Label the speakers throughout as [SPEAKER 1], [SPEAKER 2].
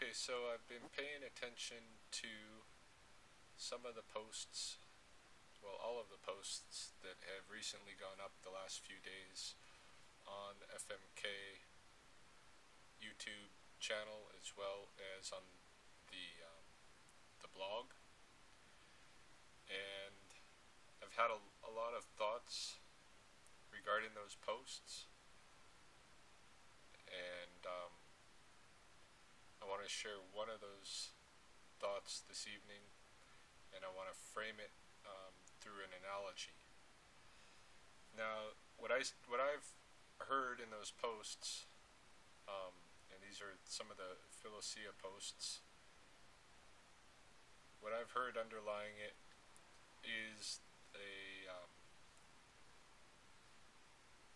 [SPEAKER 1] Okay, so I've been paying attention to some of the posts, well, all of the posts that have recently gone up the last few days on the FMK YouTube channel as well as on the blog, and I've had a lot of thoughts regarding those posts, and I want to share one of those thoughts this evening, and I want to frame it through an analogy. Now, what I've heard in those posts, and these are some of the Philosia posts, what I've heard underlying it is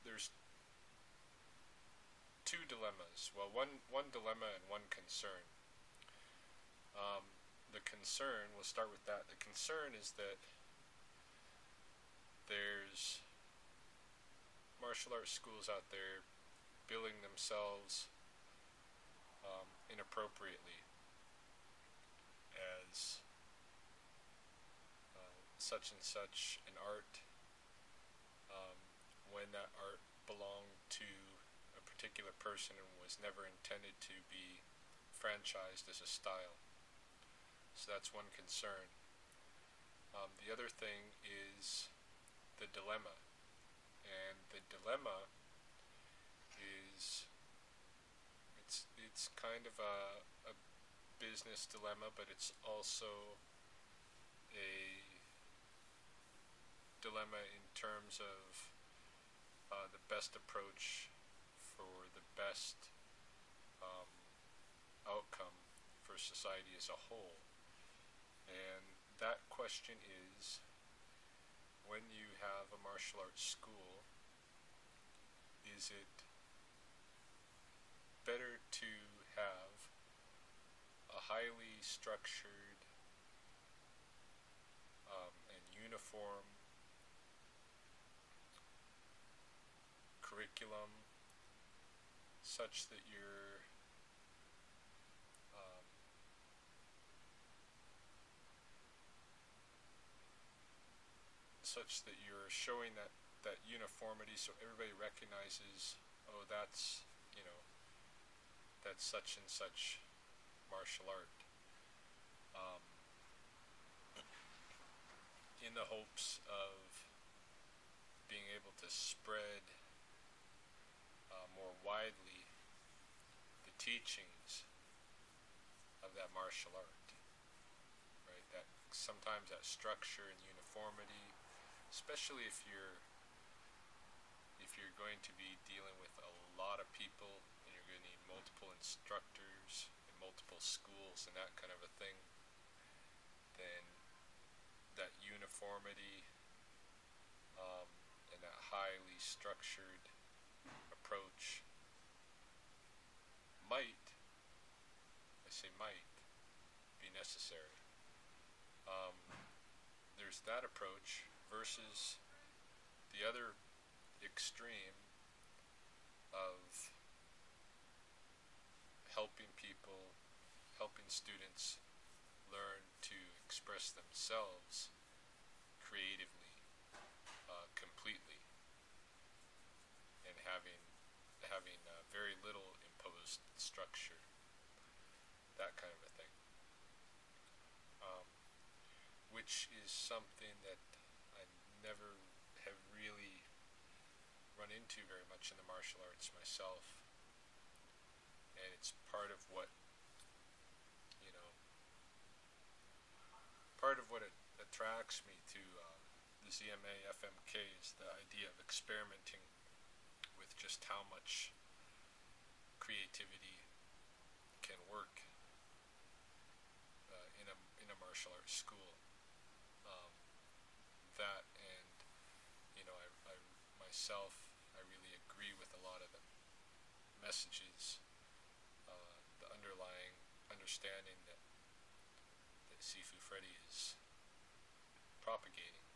[SPEAKER 1] there's two dilemmas. Well, one dilemma and one concern. The concern, we'll start with that. The concern is that there's martial arts schools out there billing themselves inappropriately as such and such an art, when that art belonged to a particular person and was never intended to be franchised as a style. So that's one concern. The other thing is the dilemma. And the dilemma is, it's kind of a business dilemma, but it's also a dilemma in terms of the best approach for the best outcome for society as a whole. And that question is, when you have a martial arts school, is it better to have a highly structured and uniform curriculum such that you're showing that uniformity, so everybody recognizes, oh, that's that's such and such martial art, in the hopes of being able to spread more widely the teachings of that martial art, right? That sometimes that structure and uniformity, especially if you're going to be dealing with a lot of people and you're going to need multiple instructors in multiple schools and that kind of a thing, then that uniformity and that highly structured approach might, I say might, be necessary. There's that approach versus the other extreme of helping students learn to express themselves creatively, completely, and having very little imposed structure, that kind of a thing, which is something that I never have really run into very much in the martial arts myself, and it's part of what attracts me to the ZMA FMK is the idea of experimenting with just how much creativity can work in a martial arts school. That, and I myself, I really agree with a lot of the messages, the underlying understanding that Sifu Freddy is propagating.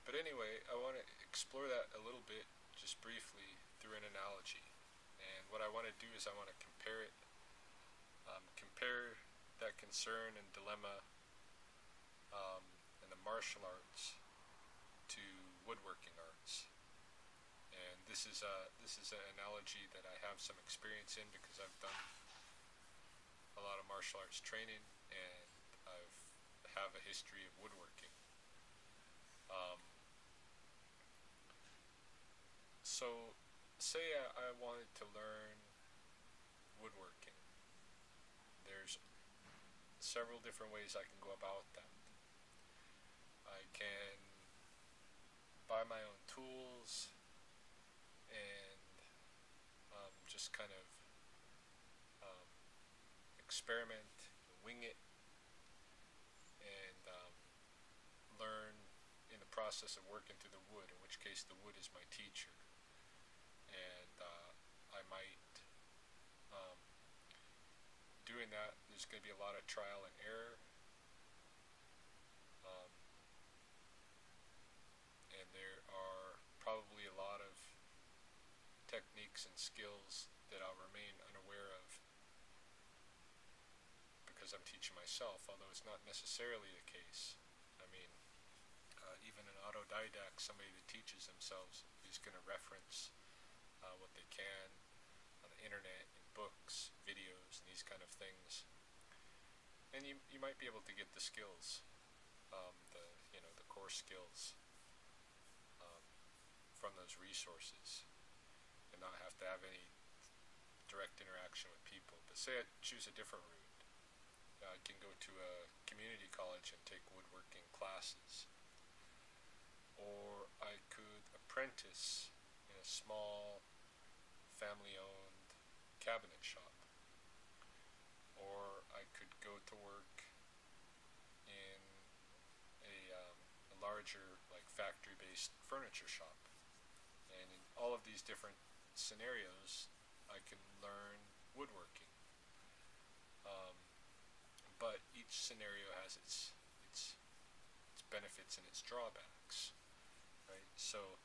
[SPEAKER 1] But anyway, I want to explore that a little bit, just briefly, through an analogy. And what I want to do is I want to compare it concern and dilemma in the martial arts to woodworking arts. And this is an analogy that I have some experience in because I've done a lot of martial arts training and I have a history of woodworking. So say I wanted to learn woodworking. There's several different ways I can go about that. I can buy my own tools and just kind of experiment, wing it, and learn in the process of working through the wood, in which case the wood is my teacher. And I might, doing that, there's going to be a lot of trial and error. And there are probably a lot of techniques and skills that I'll remain unaware of because I'm teaching myself, although it's not necessarily the case. I mean, even an autodidact, somebody that teaches themselves, is going to reference what they can on the internet, in books, videos, and these kind of things. And you might be able to get the skills, the core skills from those resources, and not have to have any direct interaction with people. But say I choose a different route. I can go to a community college and take woodworking classes. Or I could apprentice in a small, family-owned cabinet shop. Or I could go to work in a larger, like, factory-based furniture shop. And in all of these different scenarios, I can learn woodworking. But each scenario has its benefits and its drawbacks, right? So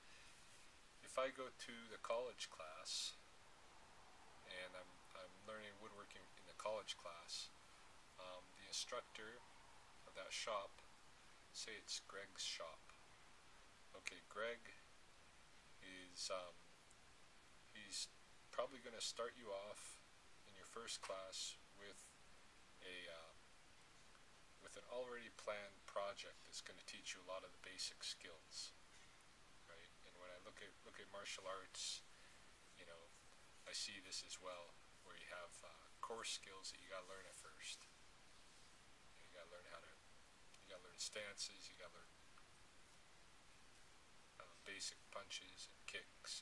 [SPEAKER 1] if I go to the college class and I'm learning woodworking in the college class, the instructor of that shop, say it's Greg's shop. Okay, Greg is he's probably going to start you off in your first class with an already planned project that's going to teach you a lot of the basic skills, right? And when I look at martial arts, I see this as well, where you have core skills that you got to learn at first. You got to learn you got to learn stances, you got to learn basic punches and kicks,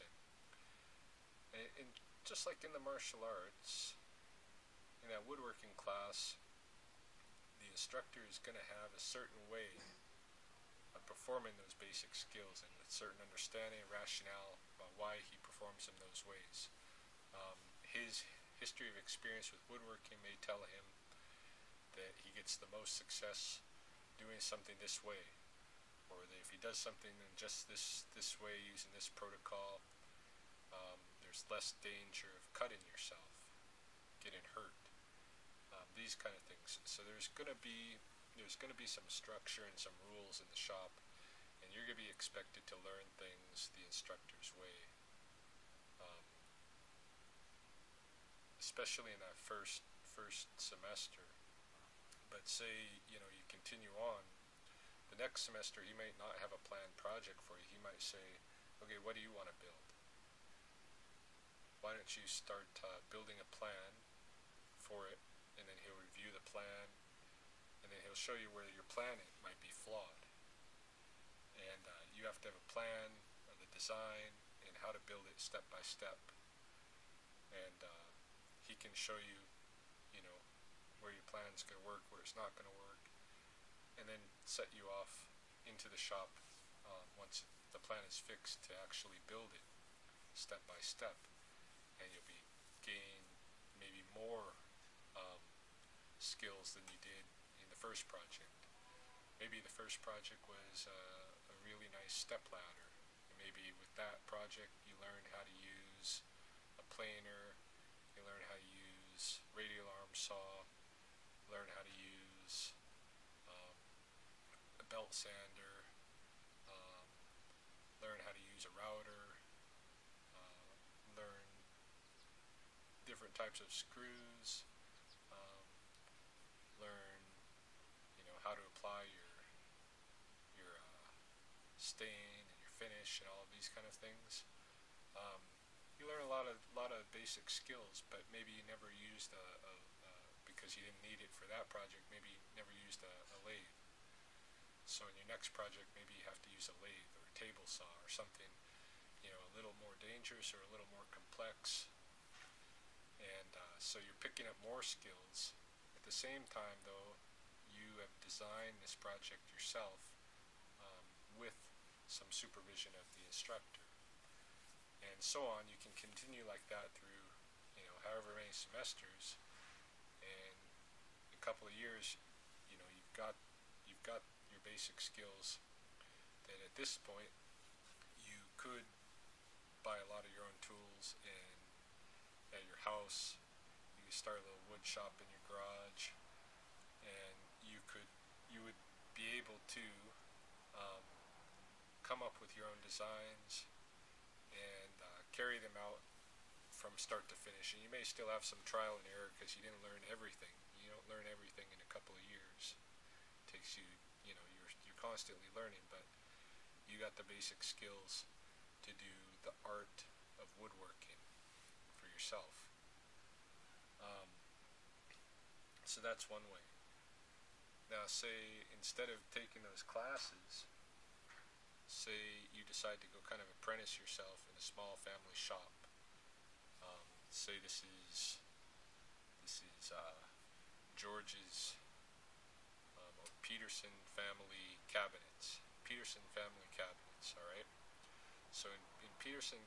[SPEAKER 1] and just like in the martial arts, in that woodworking class, the instructor is going to have a certain way of performing those basic skills and a certain understanding and rationale about why he performs them those ways. His history of experience with woodworking may tell him that he gets the most success doing something this way, or that if he does something in just this way using this protocol, there's less danger of cutting yourself, getting hurt, these kind of things. So there's going to be some structure and some rules in the shop, and you're going to be expected to learn things the instructor's way, especially in that first semester. But say you continue on, the next semester he might not have a planned project for you. He might say, okay, what do you want to build? Why don't you start building a plan for it, and then he'll review the plan, and then he'll show you where your plan might be flawed. And you have to have a plan of the design and how to build it step by step. And he can show you, where your plan's going to work, where it's not going to work, and then set you off into the shop once the plan is fixed to actually build it step by step. And you'll be gaining maybe more skills than you did in the first project. Maybe the first project was a really nice step ladder. And maybe with that project you learned how to use a planer, you learned how to use radial arm saw, learn how to use level sander, um, learn how to use a router, learn different types of screws, um, learn how to apply your stain and your finish and all of these kind of things. Um, you learn a lot of basic skills, but maybe you never used because you didn't need it for that project. Maybe you never used a lathe. So in your next project, maybe you have to use a lathe or a table saw or something, a little more dangerous or a little more complex. And so you're picking up more skills. At the same time, though, you have designed this project yourself with some supervision of the instructor. And so on. You can continue like that through, however many semesters. And in a couple of years, you've got your basic skills that at this point you could buy a lot of your own tools and at your house. You could start a little wood shop in your garage, and you would be able to come up with your own designs and carry them out from start to finish. And you may still have some trial and error because you didn't learn everything. You don't learn everything in a couple of years. It takes you, you're constantly learning, but you got the basic skills to do the art of woodworking for yourself. So that's one way. Now, say instead of taking those classes, say you decide to go kind of apprentice yourself in a small family shop. Say this is George's or Peterson family cabinets. Peterson family cabinets. All right. So in Peterson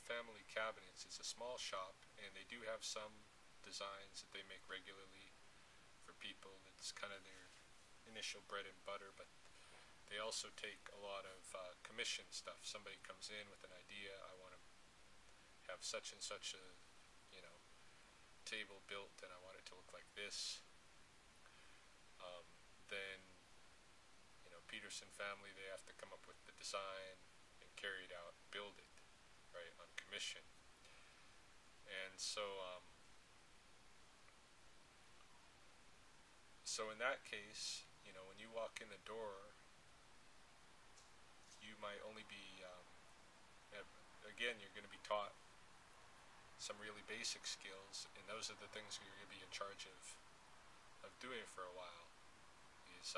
[SPEAKER 1] family cabinets, it's a small shop, and they do have some designs that they make regularly for people. It's kind of their initial bread and butter, but they also take a lot of commission stuff. Somebody comes in with an idea. I want to have such and such a table built, and I want it to look like this. Then Peterson family, they have to come up with the design and carry it out, build it, right, on commission. And so in that case, when you walk in the door, you might only be, again, you're going to be taught some really basic skills, and those are the things you're going to be in charge of doing for a while, is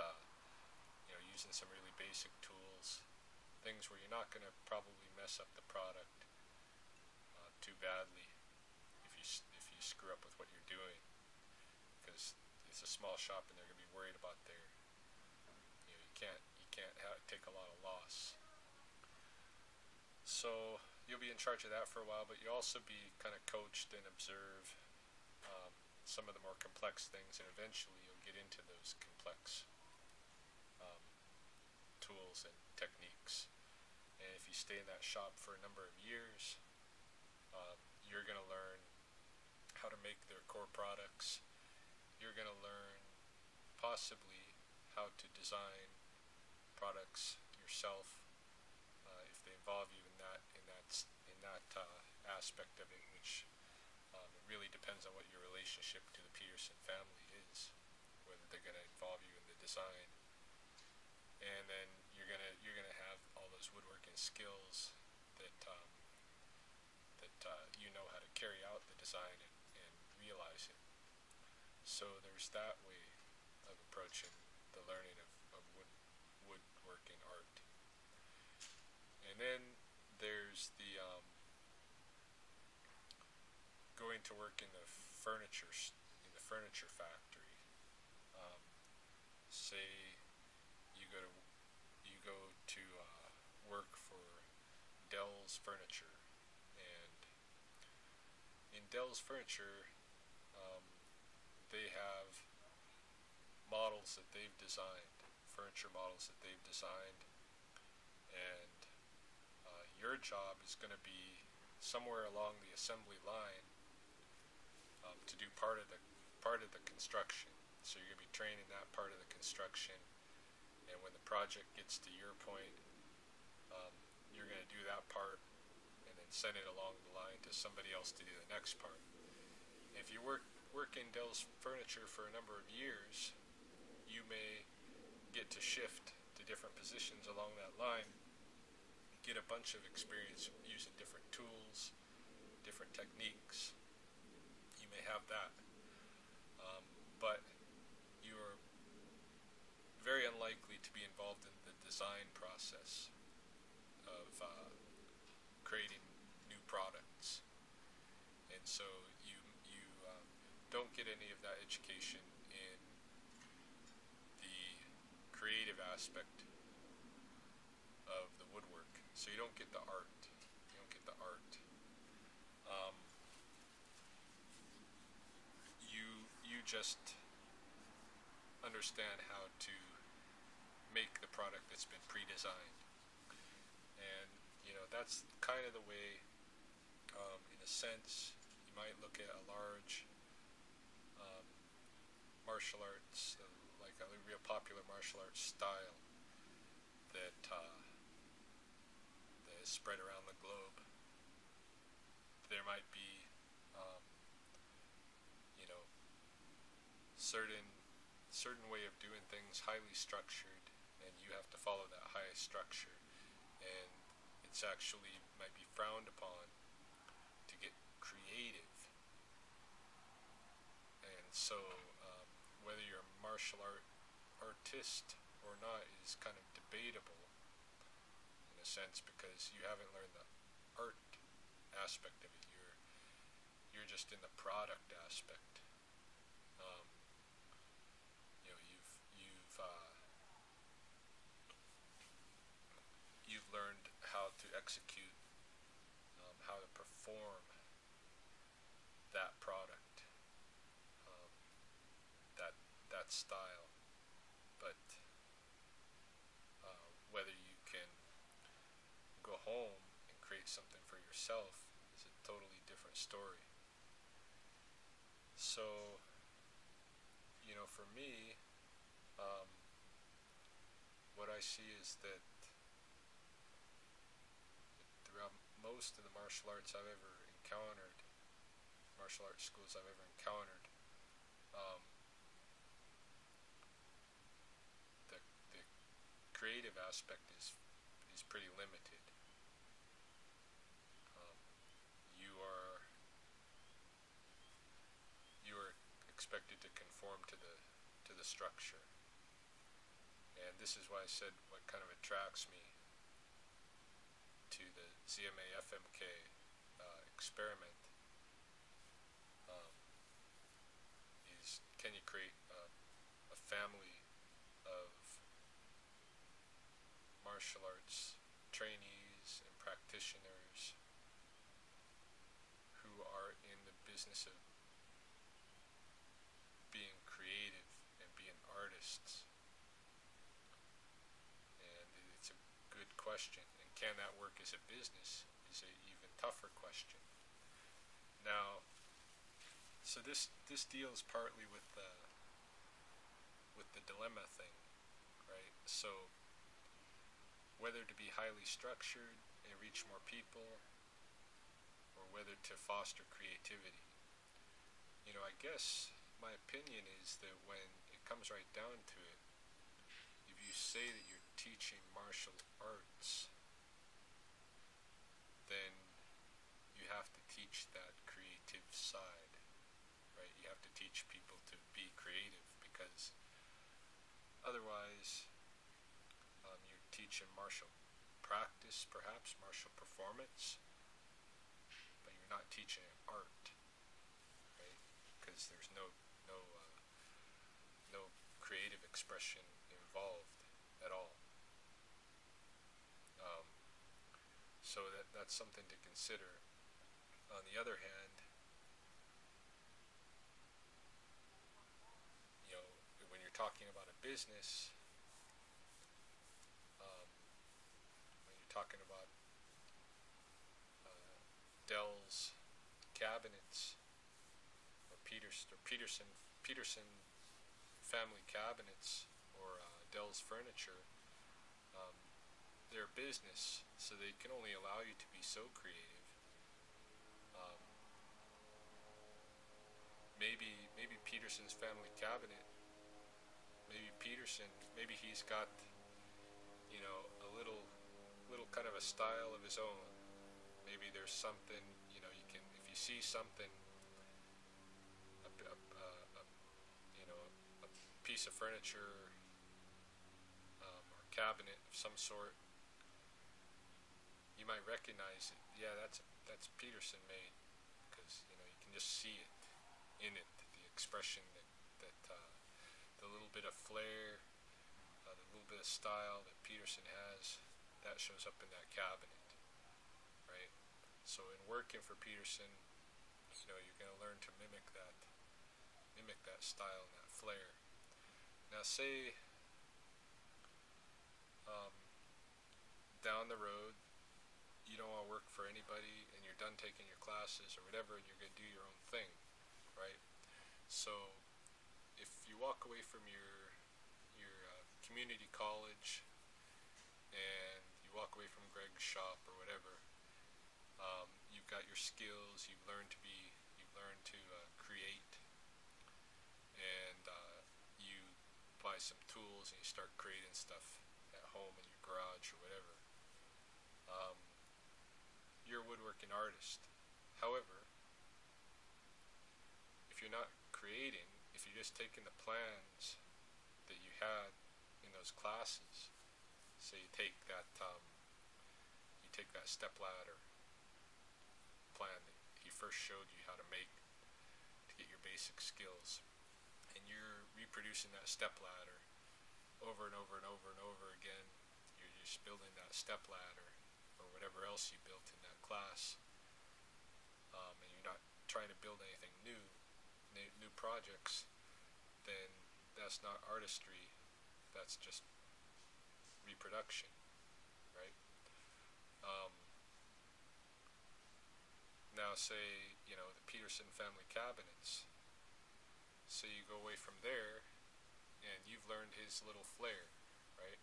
[SPEAKER 1] using some really basic tools, things where you're not going to probably mess up the product too badly if you screw up with what you're doing, because it's a small shop and they're going to be worried about you can't take a lot of loss. So you'll be in charge of that for a while, but you'll also be kind of coached and observe some of the more complex things, and eventually you'll get into those complex tools and techniques. And if you stay in that shop for a number of years, you're going to learn how to make their core products. You're going to learn possibly how to design products yourself if they involve you in that aspect of it, which it really depends on what your relationship to the Peterson family is, whether they're going to involve you in the design. And then you're gonna have all those woodworking skills that you know how to carry out the design and realize it. So there's that way of approaching the learning of woodworking art. And then there's the going to work in the furniture factory. Say you go to work for Dell's Furniture, and in Dell's Furniture, they have models that they've designed, furniture models that they've designed, and your job is going to be somewhere along the assembly line to do part of the construction. So you're going to be trained in that part of the construction, and when the project gets to your point, you're going to do that part and then send it along the line to somebody else to do the next part. If you work in Dell's furniture for a number of years, you may get to shift to different positions along that line, get a bunch of experience using different tools, different techniques. You may have that, but you're very unlikely to be involved in the design process of creating new products, and so you don't get any of that education in the creative aspect of the woodwork. So you don't get the art. You don't get the art. You just understand how to make the product that's been pre-designed, and that's kind of the way. In a sense, you might look at a large martial arts, like a real popular martial arts style that that is spread around the globe. There might be, you know, certain way of doing things, highly structured, and you have to follow that high structure, and it's actually might be frowned upon to get creative. And so whether you're a martial artist or not is kind of debatable in a sense, because you haven't learned the art aspect of it. You're just in the product aspect. You've learned how to execute, how to perform that product, that style. But whether you can go home and create something for yourself is a totally different story. So, for me, what I see is that throughout most of the martial arts I've ever encountered, martial arts schools I've ever encountered, the creative aspect is pretty limited. You are expected to conform to the structure, and this is why I said what kind of attracts me to the ZMA FMK experiment is, can you create a family of martial arts trainees and practitioners who are in the business of being creative and being artists? And it's a good question. And can that work as a business is an even tougher question. Now, so this deals partly with the dilemma thing, right? So whether to be highly structured and reach more people, or whether to foster creativity. I guess my opinion is that when it comes right down to it, if you say that you're teaching martial arts, then you have to teach that creative side, right? You have to teach people to be creative, because otherwise you're teaching martial practice, perhaps martial performance, but you're not teaching art, right? Because there's no creative expression involved at all. So that's something to consider. On the other hand, when you're talking about a business, when you're talking about Dell's cabinets, or Peterson family cabinets, or Dell's Furniture, um, they're a business, so they can only allow you to be so creative. Um, maybe Peterson's family cabinet. Maybe he's got, a little kind of a style of his own. Maybe there's something, if you see something, a a piece of furniture, or cabinet of some sort, you might recognize it. Yeah, that's Peterson made, because you can just see it in it, the expression that the little bit of flair, the little bit of style that Peterson has, that shows up in that cabinet, right? So in working for Peterson, you're going to learn to mimic that style and that flair. Now, say um, down the road, you don't want to work for anybody, and you're done taking your classes or whatever, and you're going to do your own thing, right? So if you walk away from your community college, and you walk away from Greg's shop or whatever, you've got your skills, you've learned to create, and you buy some tools and you start creating stuff at home in your garage or whatever. Um, you're a woodworking artist. However, if you're not creating, if you're just taking the plans that you had in those classes, so you take that step ladder plan that he first showed you how to make to get your basic skills, and you're reproducing that step ladder over and over and over and over again. You're just building that step ladder or whatever else you built in that class, and you're not trying to build anything new projects, then that's not artistry, that's just reproduction, right? Now say, the Peterson family cabinets, so you go away from there, and you've learned his little flair, right?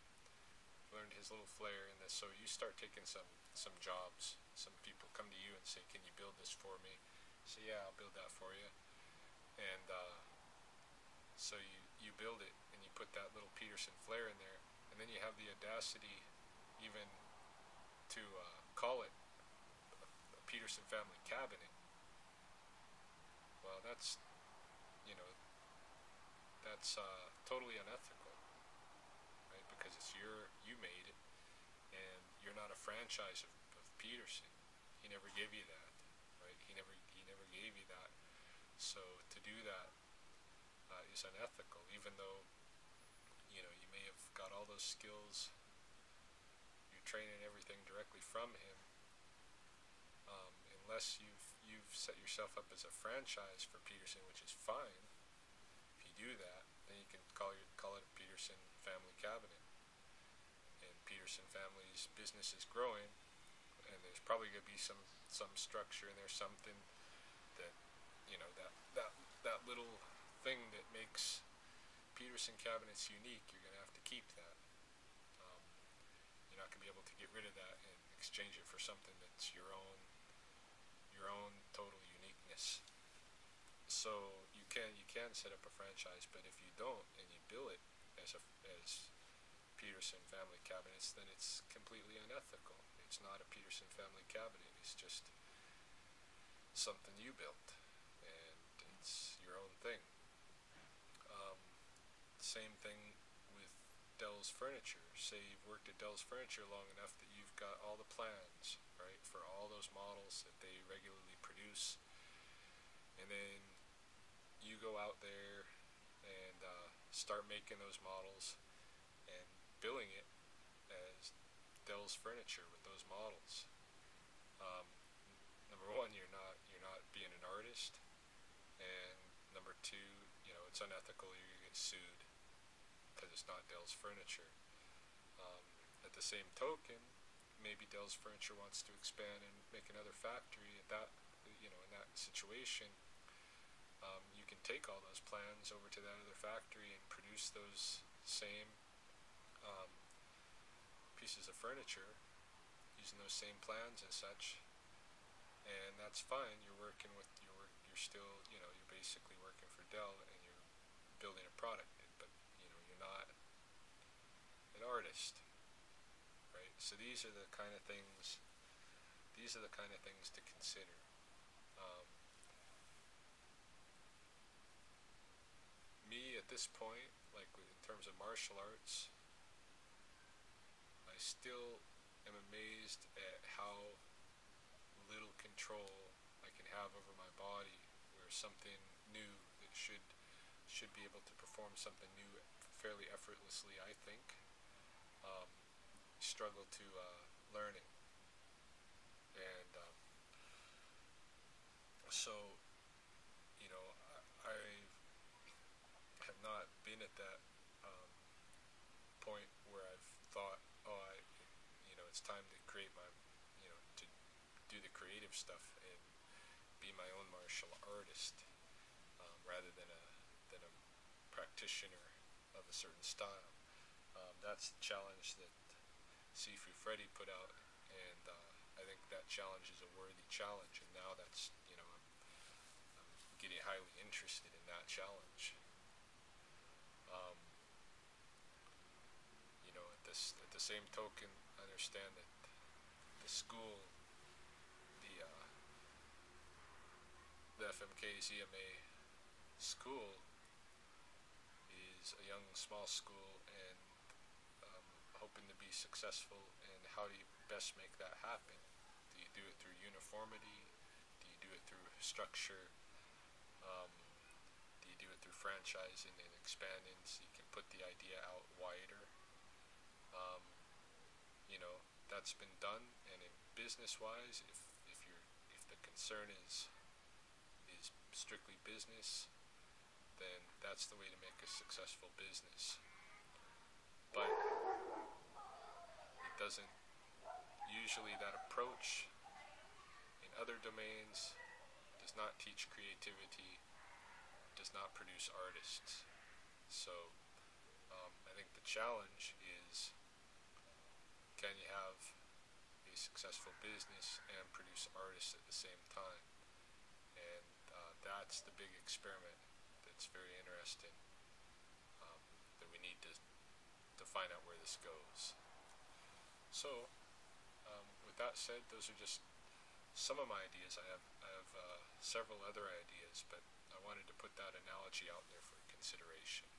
[SPEAKER 1] Learned his little flair in this, so you start taking some jobs. Some people come to you and say, can you build this for me? So yeah, I'll build that for you. And so you build it, and you put that little Peterson flair in there, and then you have the audacity even to call it a Peterson family cabinet. Well, that's totally unethical, right? Because you made it, and you're not a franchise of Peterson. He never gave you that, right? He never gave you that. So to do that is unethical, even though you may have got all those skills. You're training everything directly from him. Unless you've set yourself up as a franchise for Peterson, which is fine. If you do that, then you can call it a Peterson family cabinet. And Peterson family's business is growing, and there's probably going to be some structure, and there's something that that little thing that makes Peterson cabinets unique. You're going to have to keep that. You're not going to be able to get rid of that and exchange it for something that's your own total uniqueness. So you can set up a franchise, but if you don't and you bill it as Peterson family cabinets, then it's completely unethical. It's not a Peterson family cabinet. It's just something you built, and it's your own thing. Same thing with Dell's Furniture. Say you've worked at Dell's Furniture long enough that you've got all the plans, right, for all those models that they regularly produce, and then you go out there and start making those models and billing it as Dell's Furniture with those models. Number one, you're not being an artist, and number two, it's unethical. You're gonna get sued because it's not Dell's Furniture. At the same token, maybe Dell's Furniture wants to expand and make another factory. At that, in that situation, you can take all those plans over to that other factory and produce those same um, pieces of furniture using those same plans and such, and that's fine. You're working with your work. You're still, you're basically working for Dell, and you're building a product. But you're not an artist, right? So these are the kind of things. These are the kind of things to consider. Um, Me at this point, like in terms of martial arts, I still am amazed at how little control I can have over my body, where something new that should be able to perform something new fairly effortlessly, I think, um, struggle to learn it. And so, I have not been at that um, point where I've thought, oh, it's time to create my, to do the creative stuff and be my own martial artist, rather than a practitioner of a certain style. That's the challenge that Sifu Freddy put out, and I think that challenge is a worthy challenge. And now I'm getting highly interested in that challenge. Um, at the same token, I understand that the school, the the FMK ZMA school, is a young small school, and hoping to be successful. And how do you best make that happen? Do you do it through uniformity? Do you do it through structure? Um, do you do it through franchising and expanding so you can put the idea out wider? Um, that's been done. And in business-wise, if the concern is strictly business, then that's the way to make a successful business. But it doesn't usually, that approach in other domains does not teach creativity, does not produce artists. So I think the challenge is, can you have a successful business and produce artists at the same time? And that's the big experiment that's very interesting, that we need to find out where this goes. So, with that said, those are just some of my ideas. I have several other ideas, but I wanted to put that analogy out there for consideration.